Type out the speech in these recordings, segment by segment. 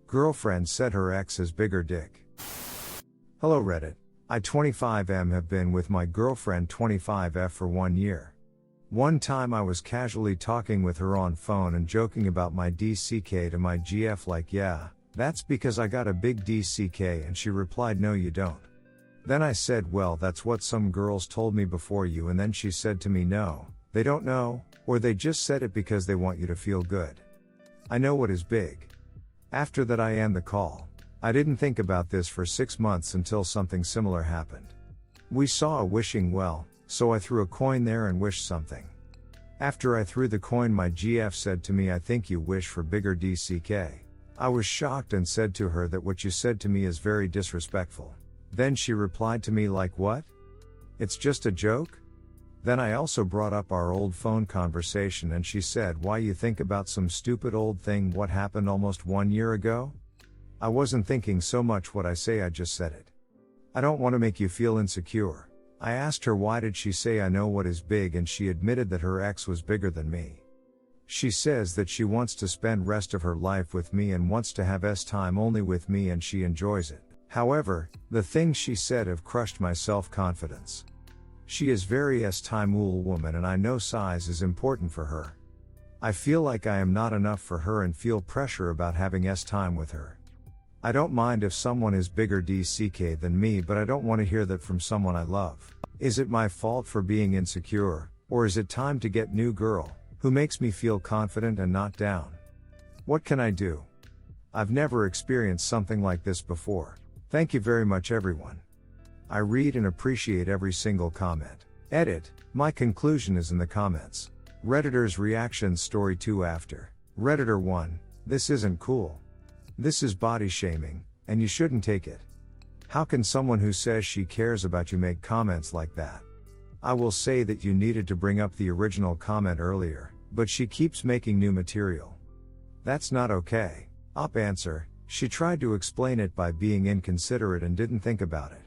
Girlfriend said her ex has bigger dick. Hello Reddit. I 25M have been with my girlfriend 25F for 1 year. One time I was casually talking with her on phone and joking about my DCK to my GF like yeah, that's because I got a big DCK, and she replied no you don't. Then I said well that's what some girls told me before you, and then she said to me no, they don't know, or they just said it because they want you to feel good. I know what is big. After that I end the call. I didn't think about this for 6 months until something similar happened. We saw a wishing well, so I threw a coin there and wished something. After I threw the coin my GF said to me I think you wish for bigger DCK. I was shocked and said to her that what you said to me is very disrespectful. Then she replied to me like what? It's just a joke? Then I also brought up our old phone conversation and she said why you think about some stupid old thing what happened almost 1 year ago? I wasn't thinking so much what I say, I just said it. I don't want to make you feel insecure. I asked her why did she say I know what is big, and she admitted that her ex was bigger than me. She says that she wants to spend rest of her life with me and wants to have time only with me, and she enjoys it. However, the things she said have crushed my self-confidence. She is very time woman and I know size is important for her. I feel like I am not enough for her and feel pressure about having time with her. I don't mind if someone is bigger DCK than me, but I don't want to hear that from someone I love. Is it my fault for being insecure, or is it time to get new girl, who makes me feel confident and not down? What can I do? I've never experienced something like this before. Thank you very much everyone. I read and appreciate every single comment. Edit, my conclusion is in the comments. Redditor's reaction story 2 after. Redditor 1, this isn't cool. This is body shaming, and you shouldn't take it. How can someone who says she cares about you make comments like that? I will say that you needed to bring up the original comment earlier, but she keeps making new material. That's not okay. Op answer, she tried to explain it by being inconsiderate and didn't think about it.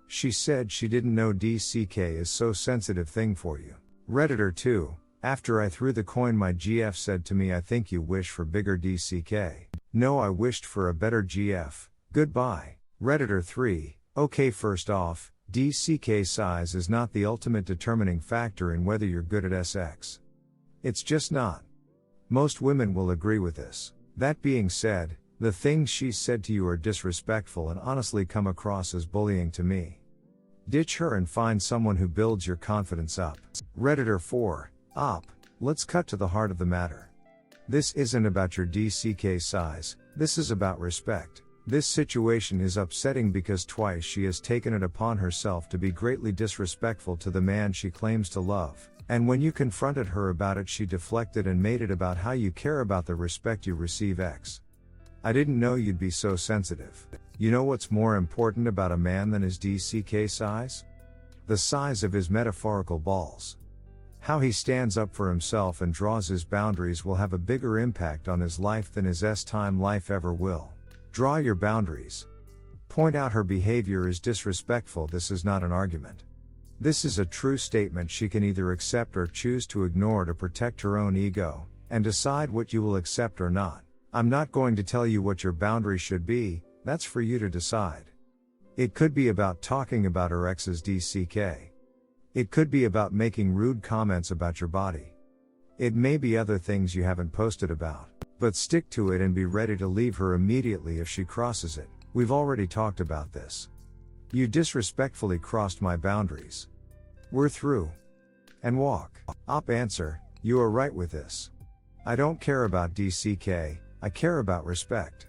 She said she didn't know DCK is so sensitive thing for you. Redditor 2, after I threw the coin my GF said to me I think you wish for bigger DCK. No, I wished for a better GF. Goodbye. Redditor 3, okay, first off, DCK size is not the ultimate determining factor in whether you're good at SX. It's just not. Most women will agree with this. That being said, the things she said to you are disrespectful and honestly come across as bullying to me. Ditch her and find someone who builds your confidence up. Redditor 4, op, let's cut to the heart of the matter. This isn't about your DCK size, this is about respect. This situation is upsetting because twice she has taken it upon herself to be greatly disrespectful to the man she claims to love, and when you confronted her about it she deflected and made it about how you care about the respect you receive. I didn't know you'd be so sensitive. You know what's more important about a man than his DCK size? The size of his metaphorical balls. How he stands up for himself and draws his boundaries will have a bigger impact on his life than his time life ever will. Draw your boundaries. Point out her behavior is disrespectful. This is not an argument. This is a true statement she can either accept or choose to ignore to protect her own ego, and decide what you will accept or not. I'm not going to tell you what your boundary should be, that's for you to decide. It could be about talking about her ex's DCK. It could be about making rude comments about your body. It may be other things you haven't posted about. But stick to it and be ready to leave her immediately if she crosses it. We've already talked about this. You disrespectfully crossed my boundaries. We're through. And walk. Op answer, you are right with this. I don't care about DCK, I care about respect.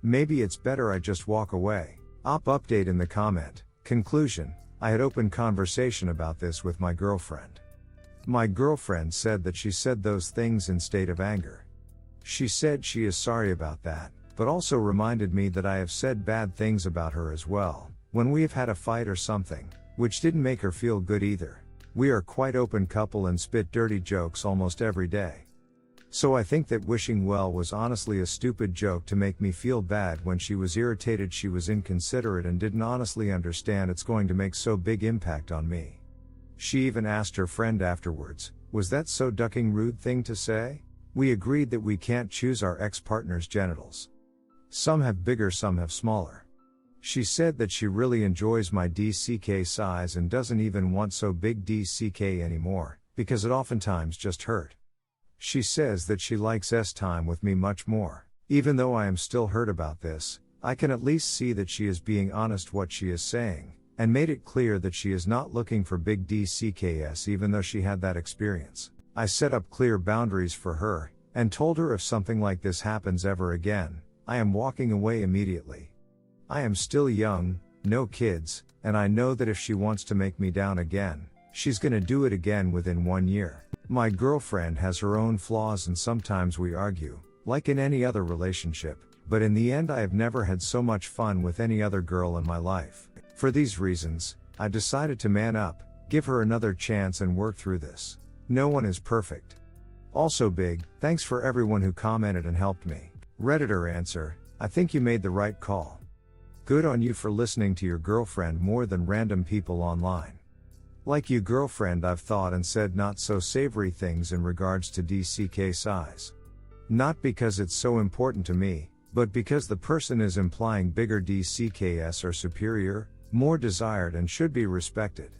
Maybe it's better I just walk away. Op update in the comment. Conclusion, I had open conversation about this with my girlfriend. My girlfriend said that she said those things in state of anger. She said she is sorry about that, but also reminded me that I have said bad things about her as well, when we have had a fight or something, which didn't make her feel good either. We are quite open couple and spit dirty jokes almost every day. So I think that wishing well was honestly a stupid joke to make me feel bad when she was irritated. She was inconsiderate and didn't honestly understand it's going to make so big impact on me. She even asked her friend afterwards, was that so ducking rude thing to say? We agreed that we can't choose our ex-partner's genitals. Some have bigger, some have smaller. She said that she really enjoys my DCK size and doesn't even want so big DCK anymore, because it oftentimes just hurt. She says that she likes time with me much more. Even though I am still hurt about this, I can at least see that she is being honest what she is saying, and made it clear that she is not looking for big DCKs even though she had that experience. I set up clear boundaries for her, and told her if something like this happens ever again, I am walking away immediately. I am still young, no kids, and I know that if she wants to make me down again, she's gonna do it again within 1 year. My girlfriend has her own flaws and sometimes we argue, like in any other relationship, but in the end I have never had so much fun with any other girl in my life. For these reasons, I decided to man up, give her another chance and work through this. No one is perfect. Also big, thanks for everyone who commented and helped me. Redditor answer, I think you made the right call. Good on you for listening to your girlfriend more than random people online. Like you girlfriend, I've thought and said not so savory things in regards to DCK size. Not because it's so important to me, but because the person is implying bigger DCKs are superior, more desired and should be respected.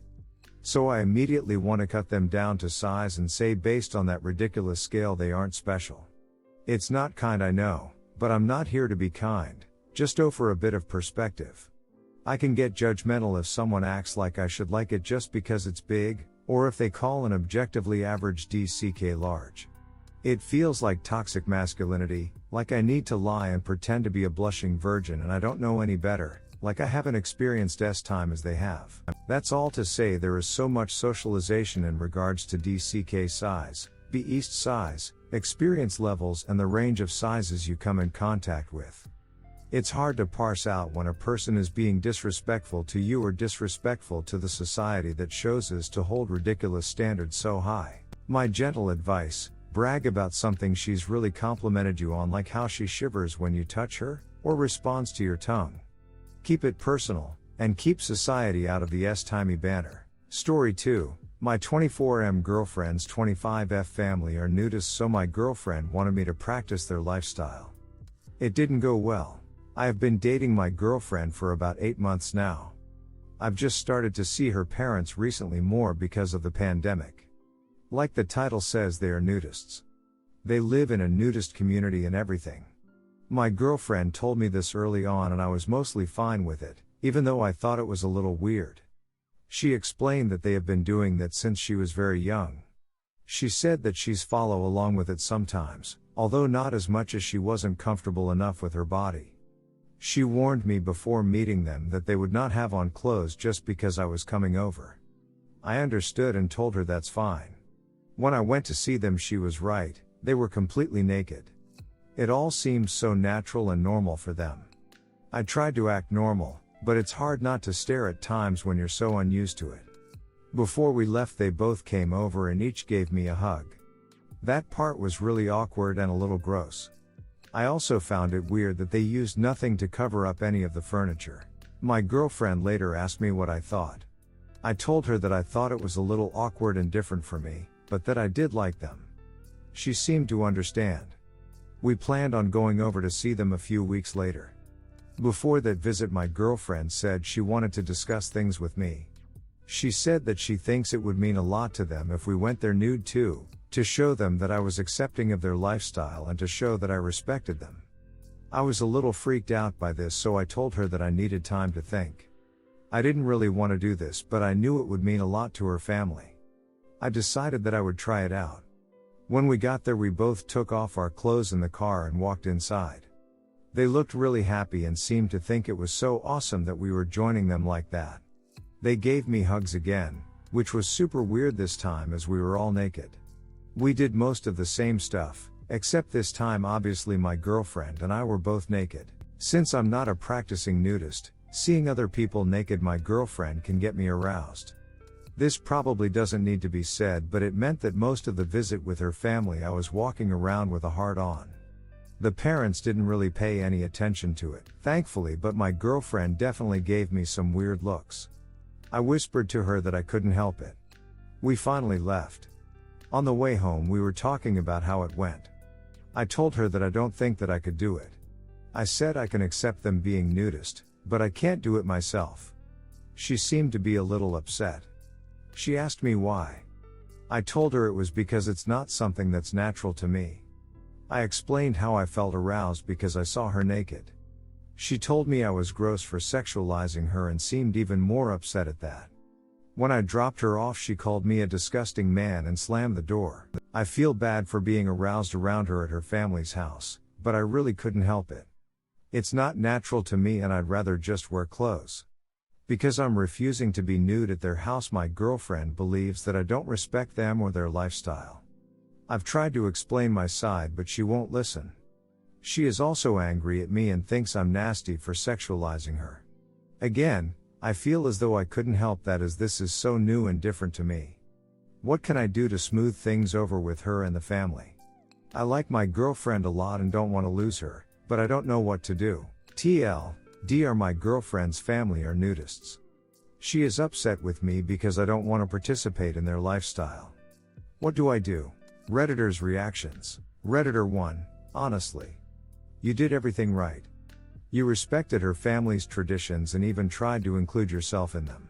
So I immediately want to cut them down to size and say based on that ridiculous scale they aren't special. It's not kind, I know, but I'm not here to be kind, just offer a bit of perspective. I can get judgmental if someone acts like I should like it just because it's big, or if they call an objectively average DCK large. It feels like toxic masculinity, like I need to lie and pretend to be a blushing virgin and I don't know any better, like I haven't experienced time as they have. That's all to say there is so much socialization in regards to DCK size, beast size, experience levels and the range of sizes you come in contact with. It's hard to parse out when a person is being disrespectful to you or disrespectful to the society that shows us to hold ridiculous standards so high. My gentle advice, brag about something she's really complimented you on, like how she shivers when you touch her, or responds to your tongue. Keep it personal, and keep society out of the timey banter. Story 2, my 24M girlfriend's 25F family are nudists, so my girlfriend wanted me to practice their lifestyle. It didn't go well. I have been dating my girlfriend for about 8 months now. I've just started to see her parents recently more because of the pandemic. Like the title says, they are nudists. They live in a nudist community and everything. My girlfriend told me this early on and I was mostly fine with it, even though I thought it was a little weird. She explained that they have been doing that since she was very young. She said that she's follow along with it sometimes, although not as much as she wasn't comfortable enough with her body. She warned me before meeting them that they would not have on clothes just because I was coming over. I understood and told her that's fine. When I went to see them, she was right, they were completely naked. It all seemed so natural and normal for them. I tried to act normal, but it's hard not to stare at times when you're so unused to it. Before we left, they both came over and each gave me a hug. That part was really awkward and a little gross. I also found it weird that they used nothing to cover up any of the furniture. My girlfriend later asked me what I thought. I told her that I thought it was a little awkward and different for me, but that I did like them. She seemed to understand. We planned on going over to see them a few weeks later. Before that visit, my girlfriend said she wanted to discuss things with me. She said that she thinks it would mean a lot to them if we went there nude too, to show them that I was accepting of their lifestyle and to show that I respected them. I was a little freaked out by this, so I told her that I needed time to think. I didn't really want to do this, but I knew it would mean a lot to her family. I decided that I would try it out. When we got there, we both took off our clothes in the car and walked inside. They looked really happy and seemed to think it was so awesome that we were joining them like that. They gave me hugs again, which was super weird this time as we were all naked. We did most of the same stuff, except this time obviously my girlfriend and I were both naked. Since I'm not a practicing nudist, seeing other people naked, my girlfriend can get me aroused. This probably doesn't need to be said, but it meant that most of the visit with her family I was walking around with a heart on. The parents didn't really pay any attention to it, thankfully, but my girlfriend definitely gave me some weird looks. I whispered to her that I couldn't help it. We finally left. On the way home we were talking about how it went. I told her that I don't think that I could do it. I said I can accept them being nudist, but I can't do it myself. She seemed to be a little upset. She asked me why. I told her it was because it's not something that's natural to me. I explained how I felt aroused because I saw her naked. She told me I was gross for sexualizing her and seemed even more upset at that. When I dropped her off, she called me a disgusting man and slammed the door. I feel bad for being aroused around her at her family's house, but I really couldn't help it. It's not natural to me and I'd rather just wear clothes. Because I'm refusing to be nude at their house, my girlfriend believes that I don't respect them or their lifestyle. I've tried to explain my side, but she won't listen. She is also angry at me and thinks I'm nasty for sexualizing her. Again, I feel as though I couldn't help that as this is so new and different to me. What can I do to smooth things over with her and the family? I like my girlfriend a lot and don't want to lose her, but I don't know what to do. TLDR, my girlfriend's family are nudists. She is upset with me because I don't want to participate in their lifestyle. What do I do? Redditors' reactions. Redditor 1, honestly. You did everything right. You respected her family's traditions and even tried to include yourself in them.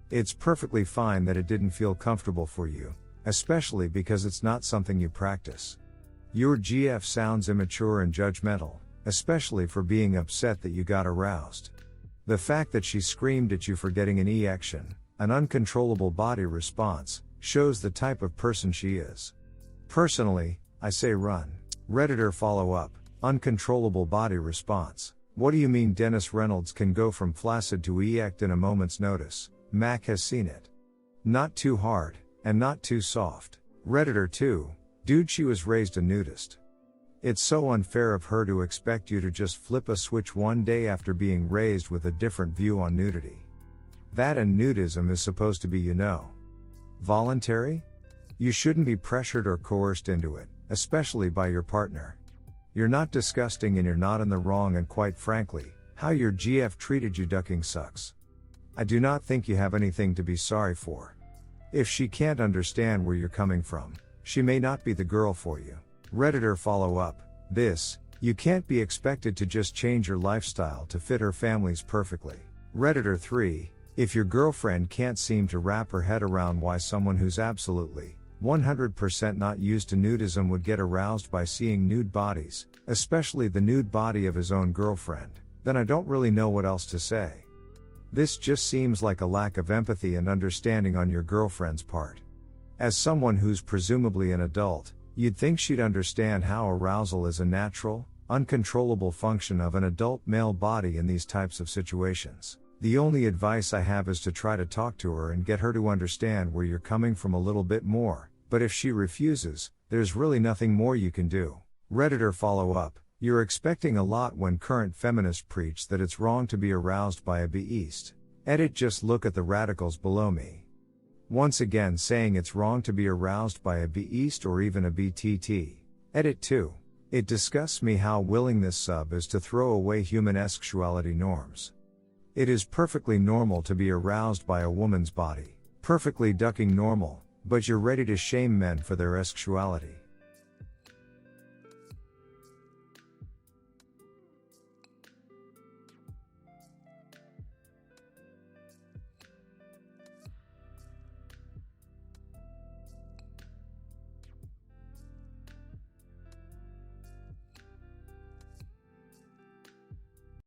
It's perfectly fine that it didn't feel comfortable for you, especially because it's not something you practice. Your GF sounds immature and judgmental, especially for being upset that you got aroused. The fact that she screamed at you for getting an erection, an uncontrollable body response, shows the type of person she is. Personally, I say run. Redditor follow-up, uncontrollable body response. What do you mean Dennis Reynolds can go from flaccid to erect in a moment's notice? Mac has seen it. Not too hard, and not too soft. Redditor 2, dude, she was raised a nudist. It's so unfair of her to expect you to just flip a switch one day after being raised with a different view on nudity. That and nudism is supposed to be, voluntary? You shouldn't be pressured or coerced into it, especially by your partner. You're not disgusting and you're not in the wrong, and quite frankly, how your GF treated you ducking sucks. I do not think you have anything to be sorry for. If she can't understand where you're coming from, she may not be the girl for you. Redditor follow up, you can't be expected to just change your lifestyle to fit her family's perfectly. Redditor 3, if your girlfriend can't seem to wrap her head around why someone who's absolutely 100% not used to nudism would get aroused by seeing nude bodies, especially the nude body of his own girlfriend, then I don't really know what else to say. This just seems like a lack of empathy and understanding on your girlfriend's part. As someone who's presumably an adult, you'd think she'd understand how arousal is a natural, uncontrollable function of an adult male body in these types of situations. The only advice I have is to try to talk to her and get her to understand where you're coming from a little bit more, but if she refuses, there's really nothing more you can do. Redditor follow up, you're expecting a lot when current feminists preach that it's wrong to be aroused by a beast. Edit, just look at the radicals below me. Once again saying it's wrong to be aroused by a beast or even a BTT. Edit 2. It disgusts me how willing this sub is to throw away human sexuality norms. It is perfectly normal to be aroused by a woman's body. Perfectly ducking normal, but you're ready to shame men for their sexuality.